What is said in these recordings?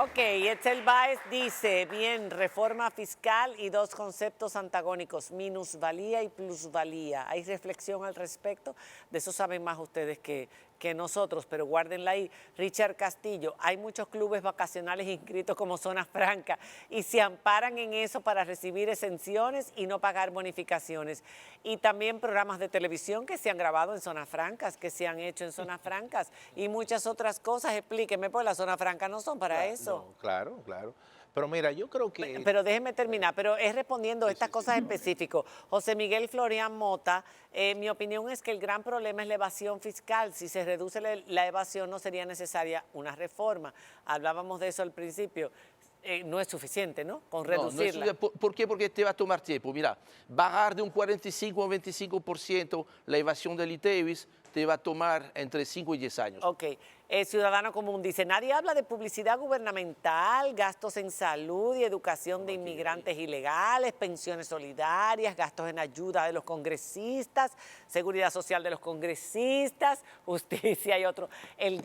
Ok, Etzel Báez dice, bien, reforma fiscal y dos conceptos antagónicos, minusvalía y plusvalía. ¿Hay reflexión al respecto? De eso saben más ustedes que nosotros, pero guárdenla ahí. Richard Castillo, hay muchos clubes vacacionales inscritos como zona franca y se amparan en eso para recibir exenciones y no pagar bonificaciones. Y también programas de televisión que se han grabado en zonas francas, que se han hecho en zonas francas y muchas otras cosas. Explíqueme, pues las zonas francas no son para eso. No, claro, claro. Pero mira, yo creo que... Pero déjeme terminar, pero es respondiendo a estas cosas específicas. José Miguel Florian Mota, mi opinión es que el gran problema es la evasión fiscal. Si se reduce la evasión no sería necesaria una reforma. Hablábamos de eso al principio. No es suficiente, ¿no? Con reducirla. No, ¿por qué? Porque te va a tomar tiempo. Mira, bajar de un 45 a un 25% la evasión del ITEVIS te va a tomar entre 5 y 10 años. Ok. Ciudadano Común dice, nadie habla de publicidad gubernamental, gastos en salud y educación de inmigrantes ilegales, pensiones solidarias, gastos en ayuda de los congresistas, seguridad social de los congresistas, justicia y otro.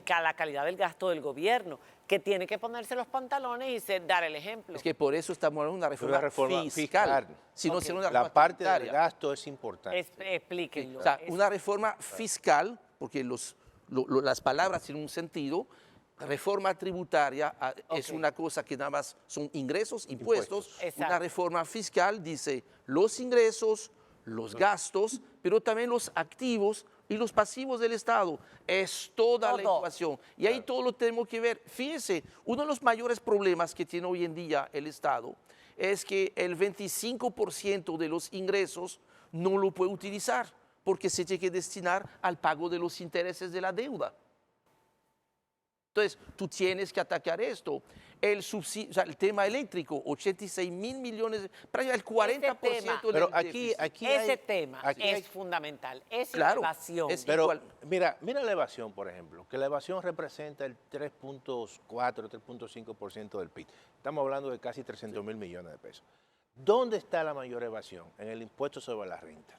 La calidad del gasto del gobierno, que tiene que ponerse los pantalones y dar el ejemplo. Es que por eso estamos hablando de una reforma fiscal. fiscal. Si no, será una La reforma parte del tributaria. gasto es importante. Explíquenlo. O sea, una reforma fiscal, porque las palabras tienen un sentido. Reforma tributaria es una cosa que nada más son ingresos, impuestos. Exacto. Una reforma fiscal dice los ingresos, los gastos, pero también los activos y los pasivos del Estado. Es toda la ecuación. Y ahí todo lo tenemos que ver. Fíjense, uno de los mayores problemas que tiene hoy en día el Estado es que el 25% de los ingresos no lo puede utilizar porque se tiene que destinar al pago de los intereses de la deuda. Entonces, tú tienes que atacar esto. El subsidio, o sea, el tema eléctrico, 86 mil millones, prácticamente el 40% del Pero déficit. Ese tema es fundamental, es Claro, evasión. Pero mira la evasión, por ejemplo, que la evasión representa el 3.4, 3.5% del PIB. Estamos hablando de casi 300 mil millones de pesos. ¿Dónde está la mayor evasión? En el impuesto sobre la renta.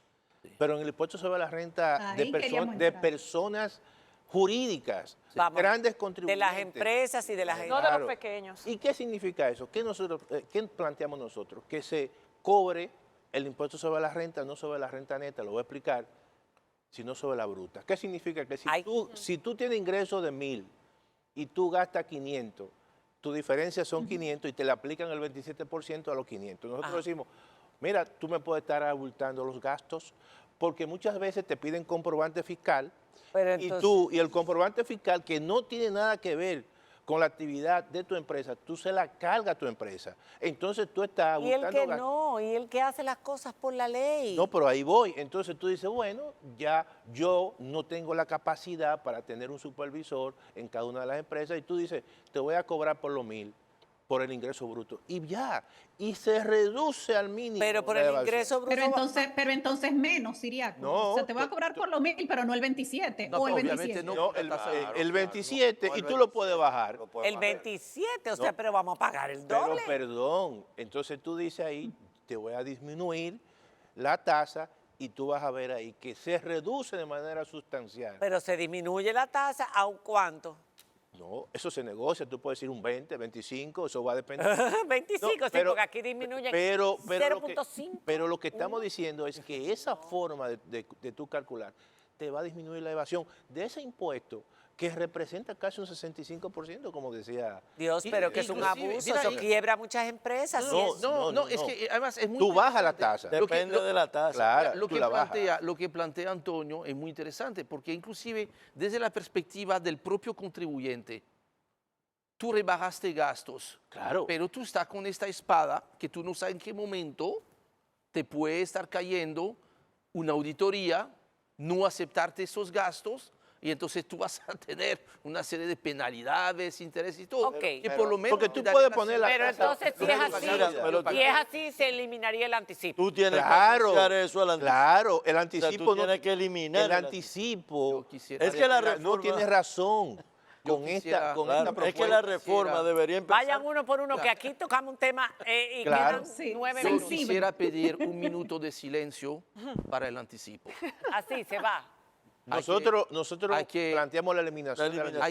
Pero en el impuesto sobre la renta de personas jurídicas, grandes contribuyentes. De las empresas y de las... No de los pequeños. ¿Y qué significa eso? ¿Qué planteamos nosotros? Que se cobre el impuesto sobre la renta, no sobre la renta neta, lo voy a explicar, sino sobre la bruta. ¿Qué significa? Que si tú tienes ingresos de 1.000 y tú gastas 500, tu diferencia son 500 y te le aplican el 27% a los 500. Nosotros decimos, mira, tú me puedes estar abultando los gastos porque muchas veces te piden comprobante fiscal. Pero entonces, y el comprobante fiscal que no tiene nada que ver con la actividad de tu empresa, tú se la cargas a tu empresa. Entonces tú estás abultando gastos. Y el que hace las cosas por la ley. No, pero ahí voy. Entonces tú dices, bueno, ya yo no tengo la capacidad para tener un supervisor en cada una de las empresas y tú dices, te voy a cobrar por los 1.000, por el ingreso bruto. Y ya, y se reduce al mínimo. Pero por el ingreso bruto... Pero entonces menos, Siriaco. No, o sea, te va a cobrar por los 1.000, pero no el 27. No, o el obviamente 27. no. El 27 y tú lo puedes bajar. El 27, o sea, pero vamos a pagar el Pero doble. perdón, entonces tú dices ahí, te voy a disminuir la tasa y tú vas a ver ahí que se reduce de manera sustancial. Pero se disminuye la tasa, ¿a un cuánto? No, eso se negocia, tú puedes decir un 20, 25, eso va a depender. 25, No, sí, porque aquí disminuye 0.5. Pero lo que estamos diciendo es que esa forma de tú calcular te va a disminuir la evasión de ese impuesto que representa casi un 65%, como decía. Dios, pero que es un abuso, mira, eso quiebra a muchas empresas. No, es que además es muy Tú bajas la tasa. Depende de la tasa. Claro, lo tú que, la bajas. lo que plantea Antonio es muy interesante, porque inclusive desde la perspectiva del propio contribuyente, tú rebajaste gastos, Claro. pero tú estás con esta espada que tú no sabes en qué momento te puede estar cayendo una auditoría, no aceptarte esos gastos, y entonces tú vas a tener una serie de penalidades, intereses y todo. Ok. Que por lo menos Porque tú te puedes darían poner la Pero tasa. entonces, si es así, se eliminaría el anticipo. Tú tienes Claro, que asociar eso al anticipo. claro, el O sea, anticipo tú no. tienes que eliminar El anticipo. Yo quisiera- Es que la no reforma, tienes razón con quisiera- esta claro, propuesta. es que la reforma debería empezar. Vayan uno por uno, que aquí tocamos un tema y Claro. quedan Sí, 9 sí, Yo minutos. sí. quisiera pedir un minuto de silencio para el anticipo. Así se va. Nosotros hay que- planteamos la eliminación de la-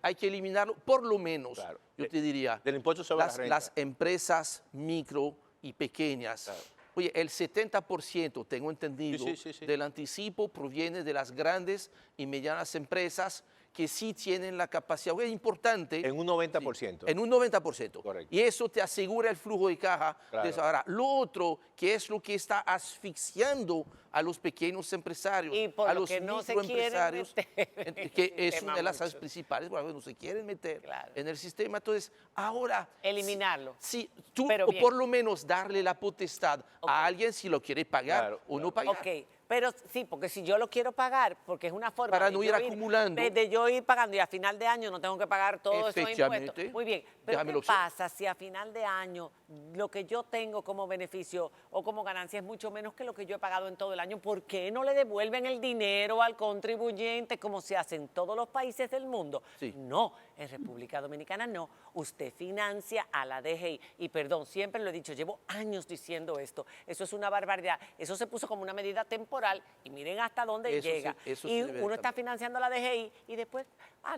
hay que eliminarlo, por lo menos, Claro. yo te diría, del impuesto sobre la renta. las empresas micro y pequeñas. Claro. Oye, el 70%, tengo entendido, Sí. del anticipo proviene de las grandes y medianas empresas que sí tienen la capacidad, es importante. En un 90%. En un 90%. Correcto. Y eso te asegura el flujo de caja. Claro. Ahora, lo otro, que es lo que está asfixiando a los pequeños empresarios, Y por a lo los que no se quieren microempresarios, meter. que es Tema una de las mucho. principales, bueno, no se quieren meter Claro. en el sistema. Entonces, ahora... Eliminarlo. Sí, tú, Pero o bien. por lo menos darle la potestad Ok. a alguien si lo quiere pagar Claro, o no claro. pagar. Ok, pero sí, porque si yo lo quiero pagar, porque es una forma Para de no yo ir acumulando. de yo ir pagando y a final de año no tengo que pagar todos esos Efectivamente. impuestos. Muy bien, pero Déjame la ¿qué opción. pasa si a final de año lo que yo tengo como beneficio o como ganancia es mucho menos que lo que yo he pagado en todo el año? ¿Por qué no le devuelven el dinero al contribuyente como se hace en todos los países del mundo? Sí. No, en República Dominicana no. Usted financia a la DGI. Y perdón, siempre lo he dicho, llevo años diciendo esto. Eso es una barbaridad. Eso se puso como una medida temporal y miren hasta dónde Eso sí, llega. eso Y sí debe uno está cambiar. financiando a la DGI y después,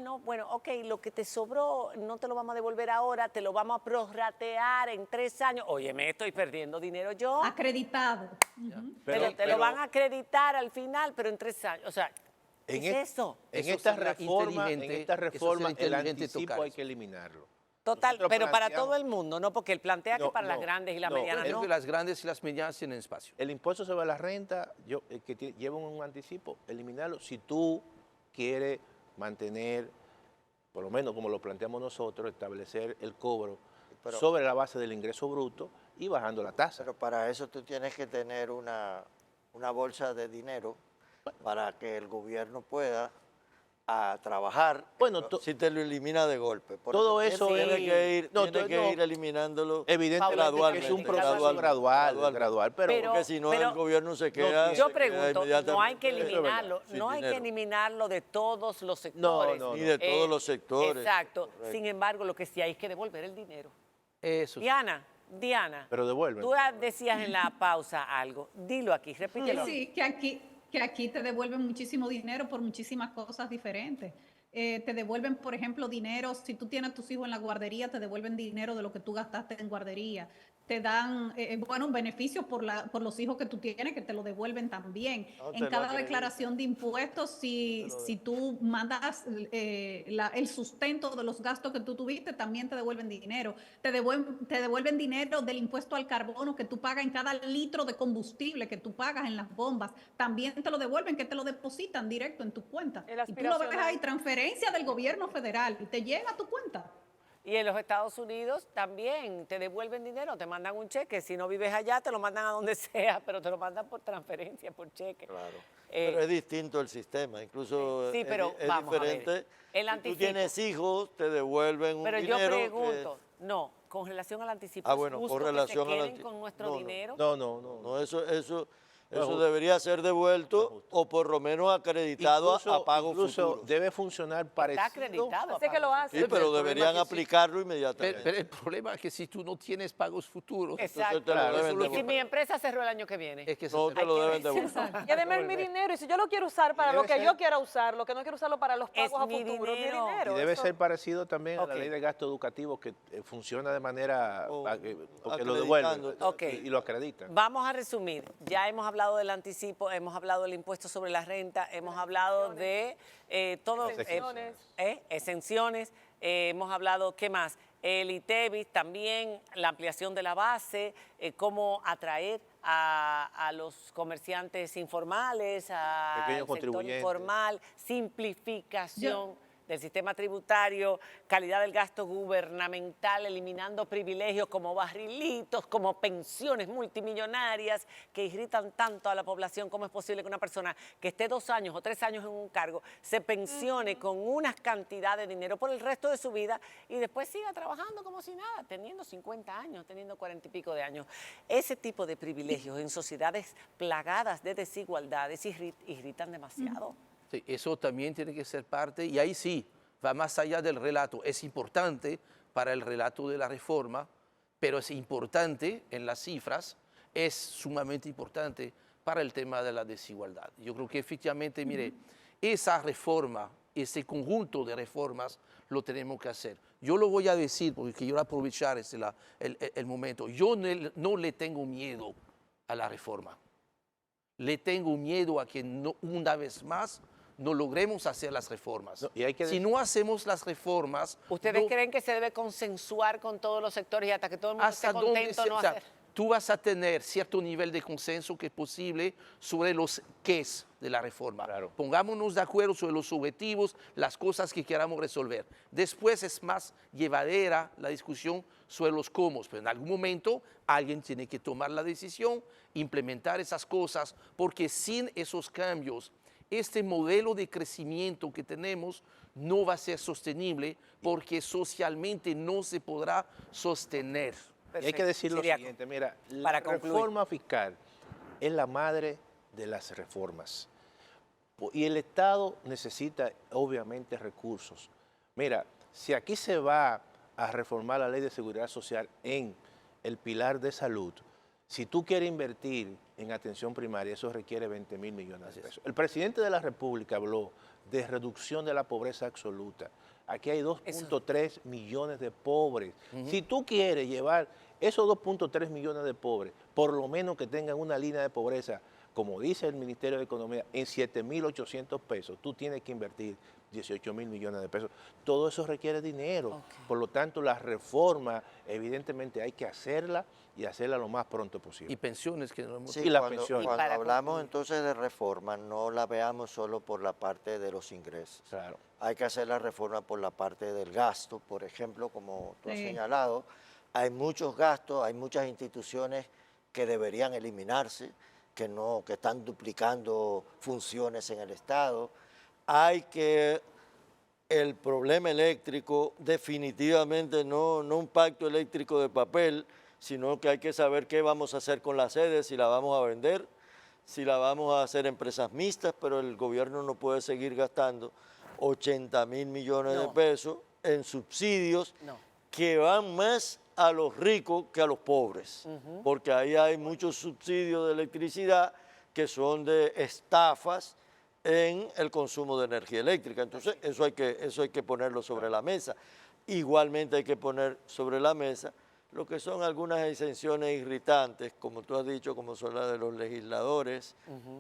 no, bueno, ok, lo que te sobró no te lo vamos a devolver ahora, te lo vamos a prorratear en 3 años. Oye, me estoy perdiendo dinero yo. Acreditado. Ujú. Pero te lo van a acreditar al final, pero en 3 años. O sea, ¿qué En es e- eso? En Eso esta sería reforma, inteligente, eso el sería inteligente anticipo tocar hay eso. que eliminarlo. Total, Nosotros pero para planteamos- todo el mundo, ¿no? Porque él plantea que No, para las no, grandes y las no, medianas Creo no. que las grandes y las medianas tienen espacio. El impuesto sobre la renta, lleva un anticipo, eliminarlo si tú quieres mantener, por lo menos como lo planteamos nosotros, establecer el cobro Pero- sobre la base del ingreso bruto y bajando la tasa. Pero para eso tú tienes que tener una bolsa de dinero para que el gobierno pueda trabajar. Bueno, si te lo elimina de golpe. Por todo eso tiene es- que ir, no, tiene que no. ir eliminándolo Evidentemente gradualmente. que es un gradualmente, proceso gradual, pero Porque si no, pero- el gobierno se queda. Yo se queda pregunto, no hay que inmediatamente eliminarlo, sin no hay que dinero. eliminarlo de todos los sectores. no, Ni de todos los sectores. Exacto. Correcto. Sin embargo, lo que sí hay es que devolver el dinero. Eso sí. Diana, pero devuelven. tú decías en la pausa algo. Dilo aquí, repítelo. Sí, que aquí te devuelven muchísimo dinero por muchísimas cosas diferentes. Te devuelven, por ejemplo, dinero, si tú tienes a tus hijos en la guardería, te devuelven dinero de lo que tú gastaste en guardería. Te dan, beneficios por los hijos que tú tienes, que te lo devuelven también. No, te En lo cada acreditan. declaración de impuestos, si tú mandas el sustento de los gastos que tú tuviste, también te devuelven dinero. Te devuelven dinero del impuesto al carbono que tú pagas en cada litro de combustible que tú pagas en las bombas. También te lo devuelven, que te lo depositan directo en tu cuenta. El Y tú lo ves aspiracional. ahí, transferencia del gobierno federal, y te llega a tu cuenta. Y en los Estados Unidos también te devuelven dinero, te mandan un cheque. Si no vives allá, te lo mandan a donde sea, pero te lo mandan por transferencia, por cheque. Claro. Eh, Pero es distinto el sistema, incluso Sí, pero es vamos a ver. diferente. El si anticipo. tú tienes hijos, te devuelven un Pero dinero. yo que- pregunto, no, con relación al anticipo, Ah, bueno, ¿es justo con que relación se al queden anti- con nuestro no, no. dinero? No, eso justo. debería ser devuelto o por lo menos acreditado a pago incluso futuro. debe funcionar parecido. Está acreditado. Sé que lo hace. Sí, pero el problema deberían es que sí. aplicarlo Pero, inmediatamente. pero el problema es que si tú no tienes pagos futuros, Exacto. Entonces te lo Claro, deben eso lo Y si devolver. mi empresa cerró el año que viene. es que No se- te lo hay que deben ver. devolver. Exacto. Ya deme mi dinero y si yo lo quiero usar para debe lo que ser- yo quiera usarlo, que no quiero usarlo para los Es pagos a mi futuro, es mi dinero. dinero. Y debe eso- ser parecido también a la Ok. ley de gasto educativo que funciona de manera O porque lo acreditando. devuelven Ok. y lo acreditan. Vamos a resumir. Ya hemos hablado del anticipo, hemos hablado del impuesto sobre la renta, hemos hablado de todo. Exenciones. Exenciones. Hemos hablado, ¿qué más? El ITEVIS, también la ampliación de la base, cómo atraer a los comerciantes informales, al Pequeños sector contribuyentes. informal, simplificación del sistema tributario, calidad del gasto gubernamental, eliminando privilegios como barrilitos, como pensiones multimillonarias que irritan tanto a la población. ¿Cómo es posible que una persona que esté 2 años o 3 años en un cargo se pensione con unas cantidades de dinero por el resto de su vida y después siga trabajando como si nada, teniendo 50 años, teniendo 40 y pico de años? Ese tipo de privilegios en sociedades plagadas de desigualdades irritan demasiado. Sí, eso también tiene que ser parte, y ahí sí, va más allá del relato. Es importante para el relato de la reforma, pero es importante en las cifras, es sumamente importante para el tema de la desigualdad. Yo creo que efectivamente, mire, esa reforma, ese conjunto de reformas, lo tenemos que hacer. Yo lo voy a decir porque quiero aprovechar el momento. Yo no le tengo miedo a la reforma. Le tengo miedo a que una vez más no logremos hacer las reformas. No, y hay que si no hacemos las reformas... ¿Ustedes creen que se debe consensuar con todos los sectores y hasta que todo el mundo esté contento no hacer? Tú vas a tener cierto nivel de consenso que es posible sobre los qués de la reforma. Claro. Pongámonos de acuerdo sobre los objetivos, las cosas que queramos resolver. Después es más llevadera la discusión sobre los cómo, pero en algún momento alguien tiene que tomar la decisión, implementar esas cosas, porque sin esos cambios, este modelo de crecimiento que tenemos no va a ser sostenible porque socialmente no se podrá sostener. Y hay que decir lo Siriaco, siguiente, mira, la para concluir. reforma fiscal es la madre de las reformas. Y el Estado necesita, obviamente, recursos. Mira, si aquí se va a reformar la Ley de Seguridad Social en el pilar de salud, si tú quieres invertir en atención primaria, eso requiere 20 mil millones de pesos. El presidente de la República habló de reducción de la pobreza absoluta. Aquí hay 2.3 millones de pobres. Si tú quieres llevar esos 2.3 millones de pobres, por lo menos que tengan una línea de pobreza, como dice el Ministerio de Economía, en 7.800 pesos, tú tienes que invertir 18 mil millones de pesos. Todo eso requiere dinero. Por lo tanto, la reforma, evidentemente, hay que hacerla y hacerla lo más pronto posible. Y pensiones que no hemos... Sí, Y la cuando, pensión. cuando Para hablamos concluir. entonces de reforma, no la veamos solo por la parte de los ingresos. Claro. Hay que hacer la reforma por la parte del gasto, por ejemplo, como tú has Sí. señalado, hay muchos gastos, hay muchas instituciones que deberían eliminarse, que están duplicando funciones en el Estado. Hay que el problema eléctrico definitivamente no un pacto eléctrico de papel, sino que hay que saber qué vamos a hacer con la sede, si la vamos a vender, si la vamos a hacer empresas mixtas, pero el gobierno no puede seguir gastando 80 mil millones de pesos en subsidios que van más a los ricos que a los pobres, porque ahí hay muchos subsidios de electricidad que son de estafas en el consumo de energía eléctrica. Entonces, eso hay que ponerlo sobre la mesa. Igualmente hay que poner sobre la mesa lo que son algunas exenciones irritantes, como tú has dicho, como son las de los legisladores,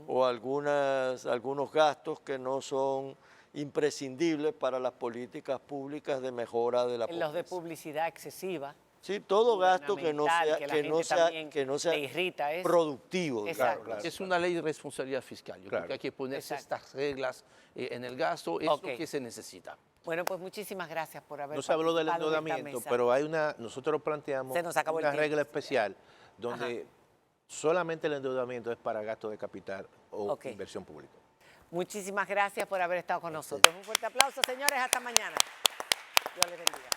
o algunos gastos que no son imprescindibles para las políticas públicas de mejora de la pobreza. Los de publicidad excesiva. Sí, todo gasto que no sea, gubernamental, que la gente también le irrita eso. productivo. Exacto. Claro. Es una ley de responsabilidad fiscal. Yo creo que hay que ponerse estas reglas en el gasto, es lo que se necesita. Bueno, pues muchísimas gracias por haber No se habló del participado en esta endeudamiento, mesa. pero nosotros planteamos Se nos acabó el una tiempo. regla especial donde solamente el endeudamiento es para gasto de capital o inversión pública. Muchísimas gracias por haber estado con nosotros. Un fuerte aplauso, señores. Hasta mañana. Dios les bendiga.